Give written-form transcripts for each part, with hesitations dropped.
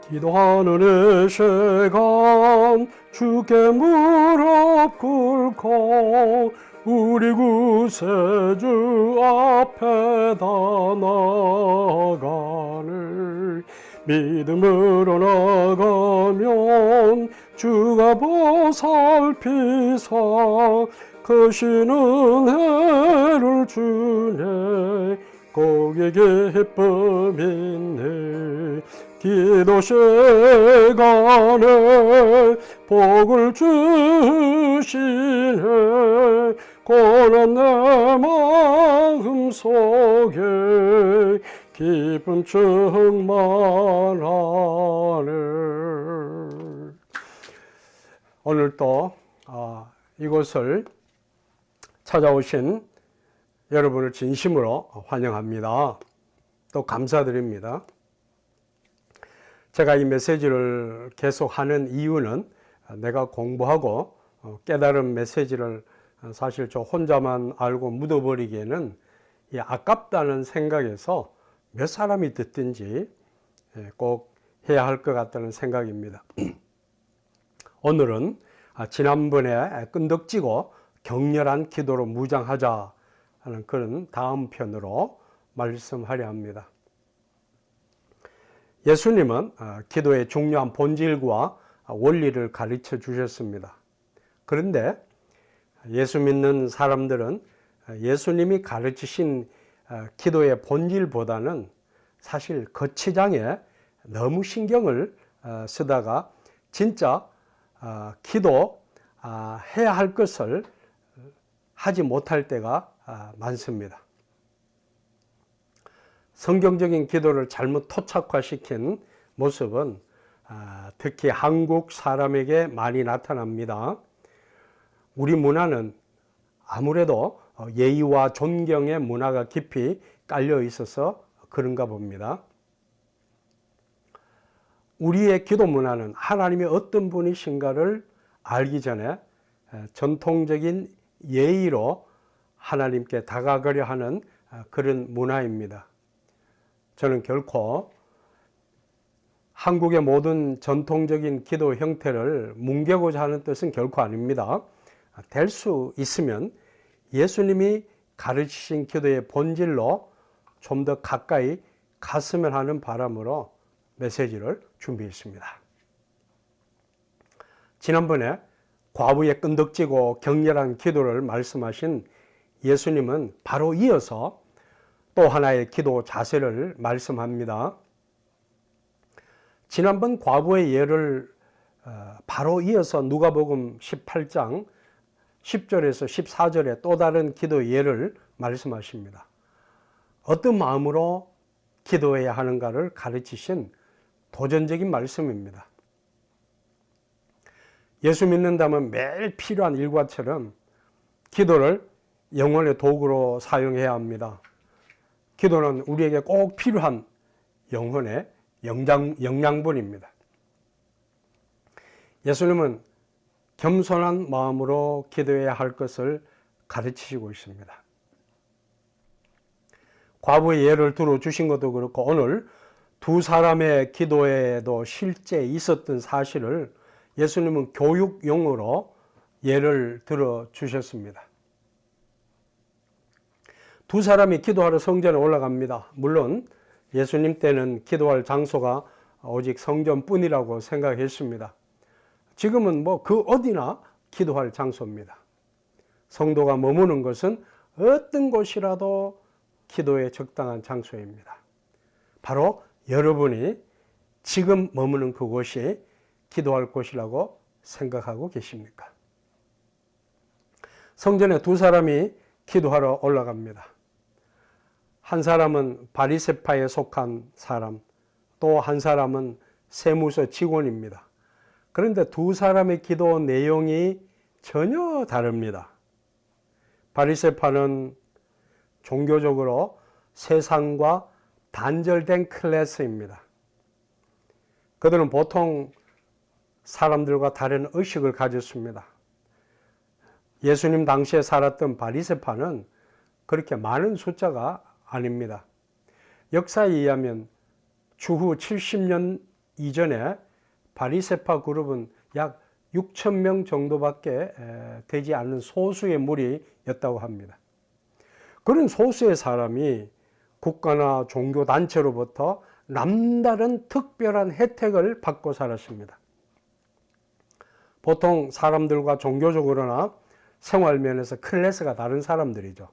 기도하는 이 시간 주께 무릎 꿇고 우리 구세주 앞에다 나아가네. 믿음으로 나가면 주가 보살피사 크신 은혜를 주네. 고객의 기쁨 있네. 기도 시간에 복을 주시네. 고난 내 마음 속에 기쁨 충만하네. 오늘도 이곳을 찾아오신 여러분을 진심으로 환영합니다. 또 감사드립니다. 제가 이 메시지를 계속하는 이유는 내가 공부하고 깨달은 메시지를 사실 저 혼자만 알고 묻어버리기에는 아깝다는 생각에서 몇 사람이 듣든지 꼭 해야 할 것 같다는 생각입니다. 오늘은 지난번에 끈덕지고 격렬한 기도로 무장하자 하는 그런 다음 편으로 말씀하려 합니다. 예수님은 기도의 중요한 본질과 원리를 가르쳐 주셨습니다. 그런데 예수 믿는 사람들은 예수님이 가르치신 기도의 본질보다는 사실 거치장에 너무 신경을 쓰다가 진짜 기도해야 할 것을 하지 못할 때가 많습니다. 성경적인 기도를 잘못 토착화시킨 모습은 특히 한국 사람에게 많이 나타납니다. 우리 문화는 아무래도 예의와 존경의 문화가 깊이 깔려 있어서 그런가 봅니다. 우리의 기도 문화는 하나님이 어떤 분이신가를 알기 전에 전통적인 예의로 하나님께 다가가려 하는 그런 문화입니다. 저는 결코 한국의 모든 전통적인 기도 형태를 뭉개고자 하는 뜻은 결코 아닙니다. 될 수 있으면 예수님이 가르치신 기도의 본질로 좀 더 가까이 갔으면 하는 바람으로 메시지를 준비했습니다. 지난번에 과부의 끈덕지고 격렬한 기도를 말씀하신 예수님은 바로 이어서 또 하나의 기도 자세를 말씀합니다. 지난번 과부의 예를 바로 이어서 누가복음 18장 10절에서 14절에 또 다른 기도 예를 말씀하십니다. 어떤 마음으로 기도해야 하는가를 가르치신 도전적인 말씀입니다. 예수 믿는다면 매일 필요한 일과처럼 기도를 영혼의 도구로 사용해야 합니다. 기도는 우리에게 꼭 필요한 영혼의 영양분입니다. 예수님은 겸손한 마음으로 기도해야 할 것을 가르치시고 있습니다. 과부의 예를 들어주신 것도 그렇고 오늘 두 사람의 기도에도 실제 있었던 사실을 예수님은 교육용으로 예를 들어주셨습니다. 두 사람이 기도하러 성전에 올라갑니다. 물론 예수님 때는 기도할 장소가 오직 성전뿐이라고 생각했습니다. 지금은 그 어디나 기도할 장소입니다. 성도가 머무는 것은 어떤 곳이라도 기도에 적당한 장소입니다. 바로 여러분이 지금 머무는 그곳이 기도할 곳이라고 생각하고 계십니까? 성전에 두 사람이 기도하러 올라갑니다. 한 사람은 바리새파에 속한 사람, 또 한 사람은 세무서 직원입니다. 그런데 두 사람의 기도 내용이 전혀 다릅니다. 바리새파는 종교적으로 세상과 단절된 클래스입니다. 그들은 보통 사람들과 다른 의식을 가졌습니다. 예수님 당시에 살았던 바리새파는 그렇게 많은 숫자가 아닙니다. 역사에 의하면 주후 70년 이전에 바리새파 그룹은 약 6천 명 정도밖에 되지 않는 소수의 무리였다고 합니다. 그런 소수의 사람이 국가나 종교단체로부터 남다른 특별한 혜택을 받고 살았습니다. 보통 사람들과 종교적으로나 생활면에서 클래스가 다른 사람들이죠.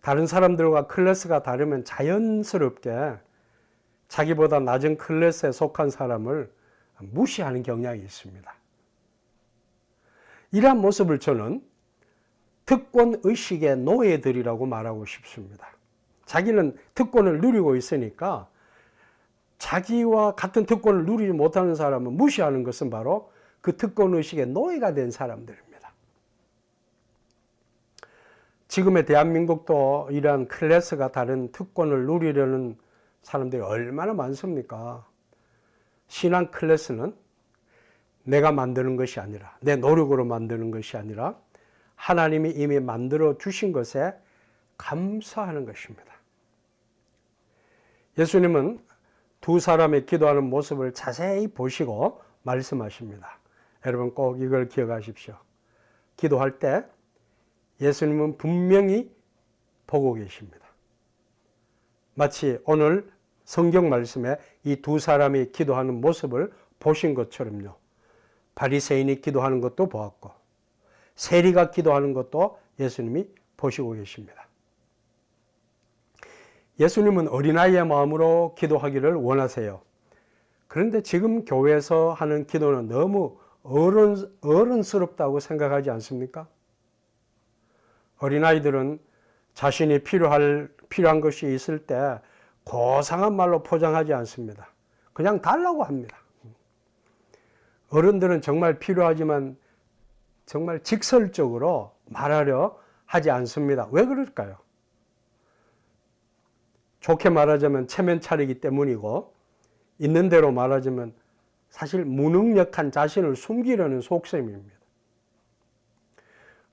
다른 사람들과 클래스가 다르면 자연스럽게 자기보다 낮은 클래스에 속한 사람을 무시하는 경향이 있습니다. 이러한 모습을 저는 특권의식의 노예들이라고 말하고 싶습니다. 자기는 특권을 누리고 있으니까 자기와 같은 특권을 누리지 못하는 사람은 무시하는 것은 바로 그 특권의식의 노예가 된 사람들입니다. 지금의 대한민국도 이러한 클래스가 다른 특권을 누리려는 사람들이 얼마나 많습니까? 신앙 클래스는 내가 만드는 것이 아니라, 내 노력으로 만드는 것이 아니라 하나님이 이미 만들어 주신 것에 감사하는 것입니다. 예수님은 두 사람이 기도하는 모습을 자세히 보시고 말씀하십니다. 여러분 꼭 이걸 기억하십시오. 기도할 때 예수님은 분명히 보고 계십니다. 마치 오늘 성경 말씀에 이 두 사람이 기도하는 모습을 보신 것처럼요. 바리새인이 기도하는 것도 보았고 세리가 기도하는 것도 예수님이 보시고 계십니다. 예수님은 어린아이의 마음으로 기도하기를 원하세요. 그런데 지금 교회에서 하는 기도는 너무 어른스럽다고 생각하지 않습니까? 어린아이들은 자신이 필요한 것이 있을 때 고상한 말로 포장하지 않습니다. 그냥 달라고 합니다. 어른들은 정말 필요하지만 정말 직설적으로 말하려 하지 않습니다. 왜 그럴까요? 좋게 말하자면 체면 차리기 때문이고, 있는 대로 말하자면 사실 무능력한 자신을 숨기려는 속셈입니다.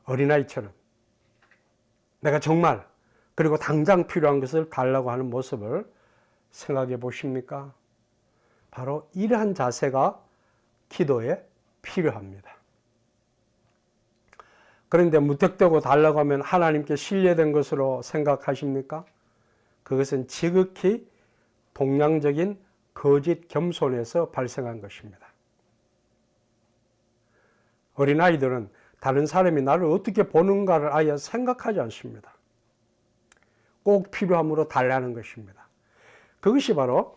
어린아이처럼 내가 정말 그리고 당장 필요한 것을 달라고 하는 모습을 생각해 보십니까? 바로 이러한 자세가 기도에 필요합니다. 그런데 무턱대고 달라고 하면 하나님께 신뢰된 것으로 생각하십니까? 그것은 지극히 동양적인 거짓 겸손에서 발생한 것입니다. 어린아이들은 다른 사람이 나를 어떻게 보는가를 아예 생각하지 않습니다. 꼭 필요함으로 달라는 것입니다. 그것이 바로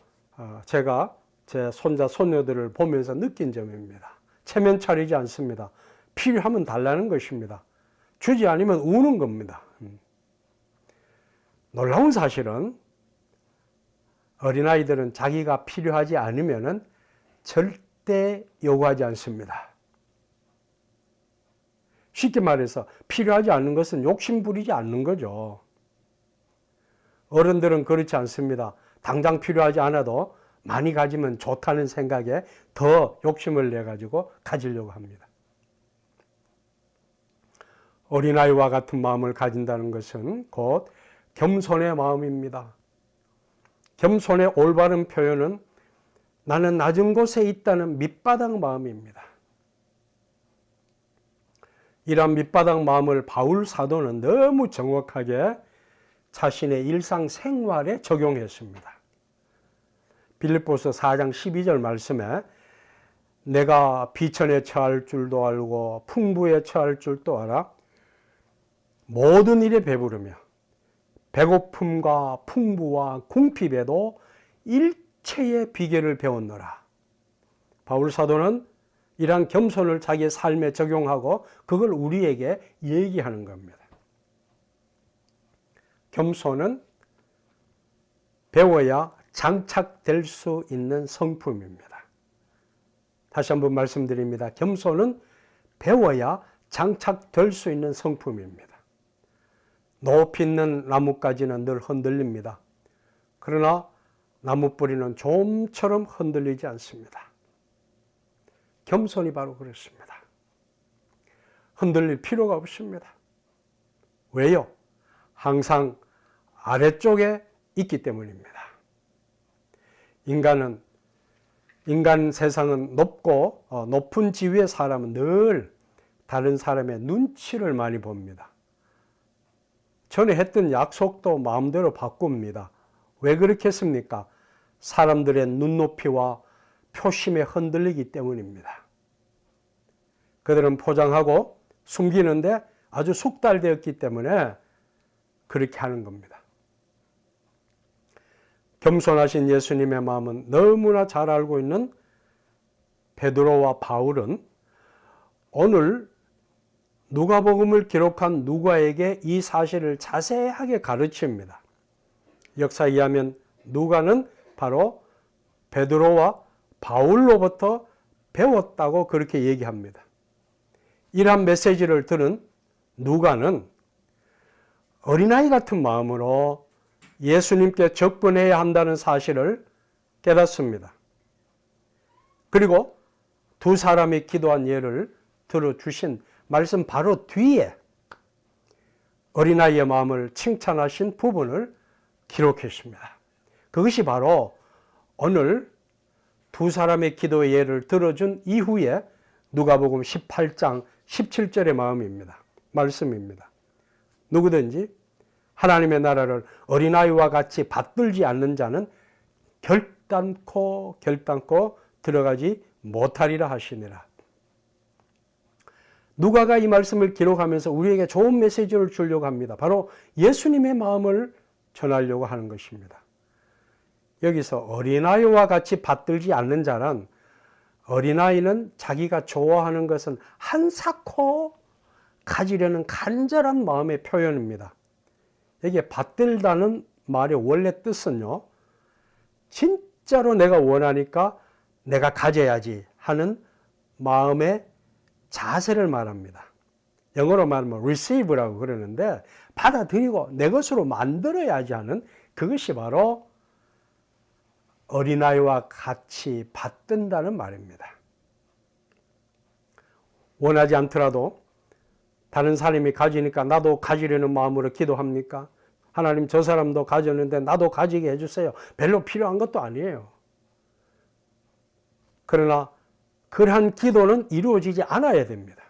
제가 제 손자, 손녀들을 보면서 느낀 점입니다. 체면 차리지 않습니다. 필요하면 달라는 것입니다. 주지 않으면 우는 겁니다. 놀라운 사실은 어린아이들은 자기가 필요하지 않으면 절대 요구하지 않습니다. 쉽게 말해서 필요하지 않는 것은 욕심 부리지 않는 거죠. 어른들은 그렇지 않습니다. 당장 필요하지 않아도 많이 가지면 좋다는 생각에 더 욕심을 내가지고 가지려고 합니다. 어린아이와 같은 마음을 가진다는 것은 곧 겸손의 마음입니다. 겸손의 올바른 표현은 나는 낮은 곳에 있다는 밑바닥 마음입니다. 이러한 밑바닥 마음을 바울 사도는 너무 정확하게 자신의 일상생활에 적용했습니다. 빌립보서 4장 12절 말씀에 내가 비천에 처할 줄도 알고 풍부에 처할 줄도 알아 모든 일에 배부르며 배고픔과 풍부와 궁핍에도 일체의 비결을 배웠노라. 바울 사도는 이러한 겸손을 자기의 삶에 적용하고 그걸 우리에게 얘기하는 겁니다. 겸손은 배워야 장착될 수 있는 성품입니다. 다시 한번 말씀드립니다. 겸손은 배워야 장착될 수 있는 성품입니다. 높이 있는 나뭇가지는 늘 흔들립니다. 그러나 나무 뿌리는 좀처럼 흔들리지 않습니다. 겸손이 바로 그렇습니다. 흔들릴 필요가 없습니다. 왜요? 항상 아래쪽에 있기 때문입니다. 인간 세상은 높고 높은 지위의 사람은 늘 다른 사람의 눈치를 많이 봅니다. 전에 했던 약속도 마음대로 바꿉니다. 왜 그렇게 했습니까? 사람들의 눈높이와 표심에 흔들리기 때문입니다. 그들은 포장하고 숨기는데 아주 숙달되었기 때문에 그렇게 하는 겁니다. 겸손하신 예수님의 마음은 너무나 잘 알고 있는 베드로와 바울은 오늘 누가복음을 기록한 누가에게 이 사실을 자세하게 가르칩니다. 역사에 의하면 누가는 바로 베드로와 바울로부터 배웠다고 그렇게 얘기합니다. 이러한 메시지를 들은 누가는 어린아이 같은 마음으로 예수님께 접근해야 한다는 사실을 깨닫습니다. 그리고 두 사람이 기도한 예를 들어주신 말씀 바로 뒤에 어린아이의 마음을 칭찬하신 부분을 기록했습니다. 그것이 바로 오늘 두 사람의 기도의 예를 들어준 이후에 누가복음 18장 17절의 말씀입니다. 누구든지 하나님의 나라를 어린아이와 같이 받들지 않는 자는 결단코 들어가지 못하리라 하시니라. 누가가 이 말씀을 기록하면서 우리에게 좋은 메시지를 주려고 합니다. 바로 예수님의 마음을 전하려고 하는 것입니다. 여기서 어린아이와 같이 받들지 않는 자란, 어린아이는 자기가 좋아하는 것은 한사코 가지려는 간절한 마음의 표현입니다. 여기에 받들다는 말의 원래 뜻은요, 진짜로 내가 원하니까 내가 가져야지 하는 마음의 자세를 말합니다. 영어로 말하면 receive라고 그러는데 받아들이고 내 것으로 만들어야지 하는 그것이 바로 어린아이와 같이 받든다는 말입니다. 원하지 않더라도 다른 사람이 가지니까 나도 가지려는 마음으로 기도합니까? 하나님 저 사람도 가졌는데 나도 가지게 해주세요. 별로 필요한 것도 아니에요. 그러나 그러한 기도는 이루어지지 않아야 됩니다.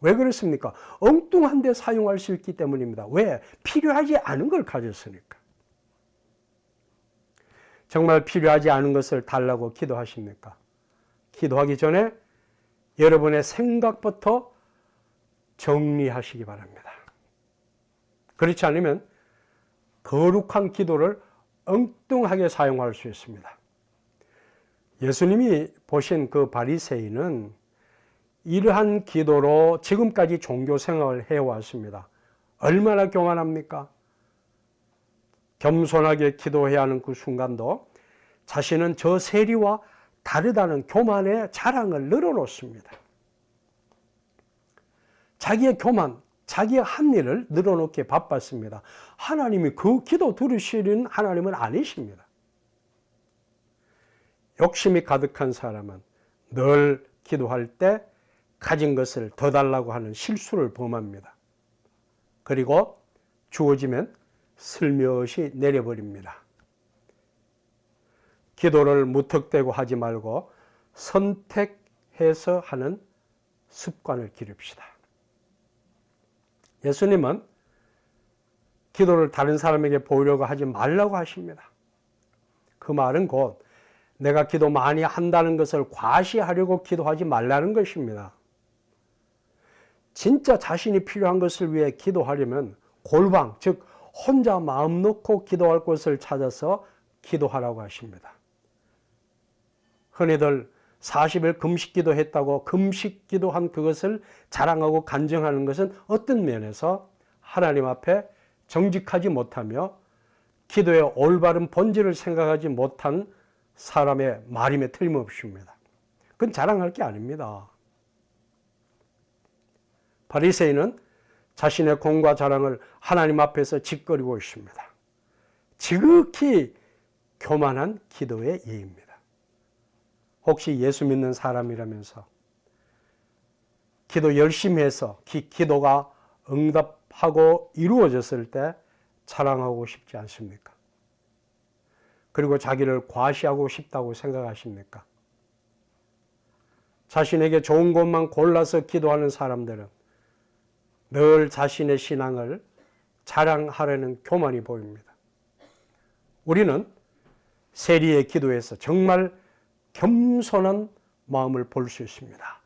왜 그렇습니까? 엉뚱한 데 사용할 수 있기 때문입니다. 왜? 필요하지 않은 걸 가졌으니까. 정말 필요하지 않은 것을 달라고 기도하십니까? 기도하기 전에 여러분의 생각부터 정리하시기 바랍니다. 그렇지 않으면 거룩한 기도를 엉뚱하게 사용할 수 있습니다. 예수님이 보신 그 바리새인은 이러한 기도로 지금까지 종교 생활을 해왔습니다. 얼마나 교만합니까? 겸손하게 기도해야 하는 그 순간도 자신은 저 세리와 다르다는 교만의 자랑을 늘어놓습니다. 자기의 교만, 자기의 한 일을 늘어놓기에 바빴습니다. 하나님이 그 기도 들으시는 하나님은 아니십니다. 욕심이 가득한 사람은 늘 기도할 때 가진 것을 더 달라고 하는 실수를 범합니다. 그리고 주어지면 슬며시 내려버립니다. 기도를 무턱대고 하지 말고 선택해서 하는 습관을 기릅시다. 예수님은 기도를 다른 사람에게 보이려고 하지 말라고 하십니다. 그 말은 곧 내가 기도 많이 한다는 것을 과시하려고 기도하지 말라는 것입니다. 진짜 자신이 필요한 것을 위해 기도하려면 골방, 즉 혼자 마음 놓고 기도할 곳을 찾아서 기도하라고 하십니다. 흔히들 40일 금식기도 했다고 금식기도한 그것을 자랑하고 간증하는 것은 어떤 면에서 하나님 앞에 정직하지 못하며 기도의 올바른 본질을 생각하지 못한 사람의 말임에 틀림없습니다. 그건 자랑할 게 아닙니다. 바리새인은 자신의 공과 자랑을 하나님 앞에서 짓거리고 있습니다. 지극히 교만한 기도의 예입니다. 혹시 예수 믿는 사람이라면서 기도 열심히 해서 기도가 응답하고 이루어졌을 때 자랑하고 싶지 않습니까? 그리고 자기를 과시하고 싶다고 생각하십니까? 자신에게 좋은 것만 골라서 기도하는 사람들은 늘 자신의 신앙을 자랑하려는 교만이 보입니다. 우리는 세리의 기도에서 정말 겸손한 마음을 볼 수 있습니다.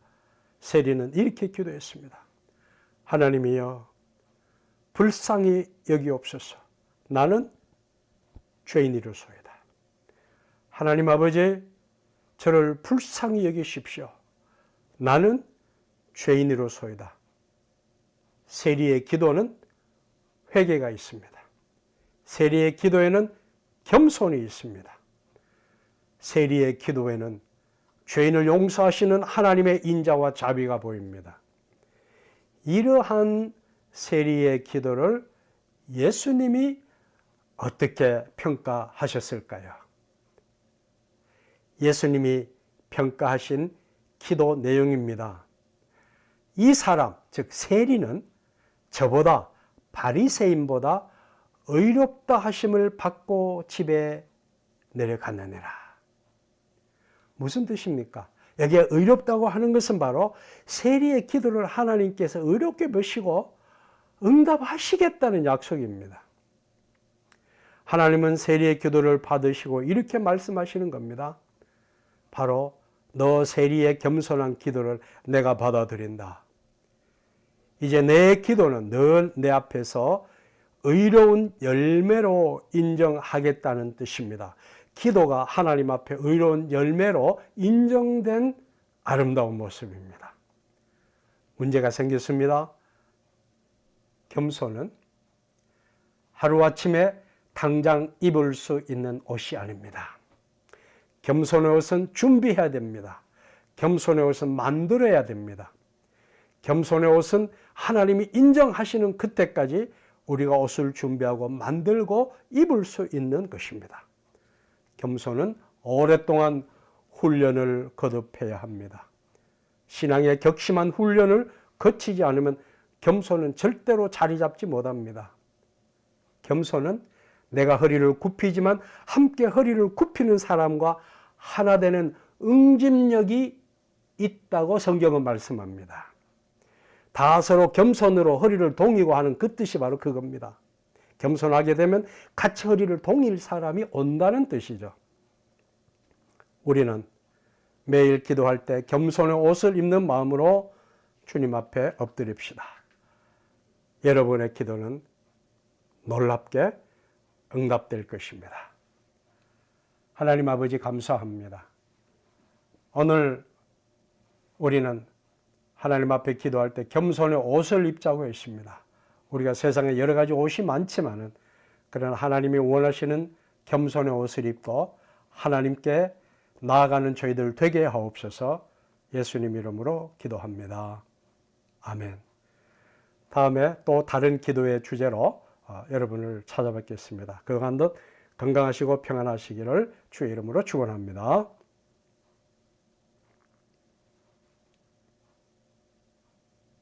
세리는 이렇게 기도했습니다. 하나님이여, 불쌍히 여기옵소서. 나는 죄인이로소이다. 하나님 아버지, 저를 불쌍히 여기십시오. 나는 죄인이로소이다. 세리의 기도는 회개가 있습니다. 세리의 기도에는 겸손이 있습니다. 세리의 기도에는 죄인을 용서하시는 하나님의 인자와 자비가 보입니다. 이러한 세리의 기도를 예수님이 어떻게 평가하셨을까요? 예수님이 평가하신 기도 내용입니다. 이 사람, 즉 세리는 저보다 바리새인보다 의롭다 하심을 받고 집에 내려갔느니라. 무슨 뜻입니까? 여기에 의롭다고 하는 것은 바로 세리의 기도를 하나님께서 의롭게 보시고 응답하시겠다는 약속입니다. 하나님은 세리의 기도를 받으시고 이렇게 말씀하시는 겁니다. 바로 너 세리의 겸손한 기도를 내가 받아들인다. 이제 내 기도는 늘 내 앞에서 의로운 열매로 인정하겠다는 뜻입니다. 기도가 하나님 앞에 의로운 열매로 인정된 아름다운 모습입니다. 문제가 생겼습니다. 겸손은 하루아침에 당장 입을 수 있는 옷이 아닙니다. 겸손의 옷은 준비해야 됩니다. 겸손의 옷은 만들어야 됩니다. 겸손의 옷은 하나님이 인정하시는 그때까지 우리가 옷을 준비하고 만들고 입을 수 있는 것입니다. 겸손은 오랫동안 훈련을 거듭해야 합니다. 신앙의 격심한 훈련을 거치지 않으면 겸손은 절대로 자리 잡지 못합니다. 겸손은 내가 허리를 굽히지만 함께 허리를 굽히는 사람과 하나 되는 응집력이 있다고 성경은 말씀합니다. 다 서로 겸손으로 허리를 동이고 하는 그 뜻이 바로 그겁니다. 겸손하게 되면 같이 허리를 동일 사람이 온다는 뜻이죠. 우리는 매일 기도할 때 겸손의 옷을 입는 마음으로 주님 앞에 엎드립시다. 여러분의 기도는 놀랍게 응답될 것입니다. 하나님 아버지 감사합니다. 오늘 우리는 하나님 앞에 기도할 때 겸손의 옷을 입자고 했습니다. 우리가 세상에 여러 가지 옷이 많지만은 그러나 하나님이 원하시는 겸손의 옷을 입고 하나님께 나아가는 저희들 되게 하옵소서. 예수님 이름으로 기도합니다. 아멘. 다음에 또 다른 기도의 주제로 여러분을 찾아뵙겠습니다. 그간도 건강하시고 평안하시기를 주의 이름으로 축원합니다.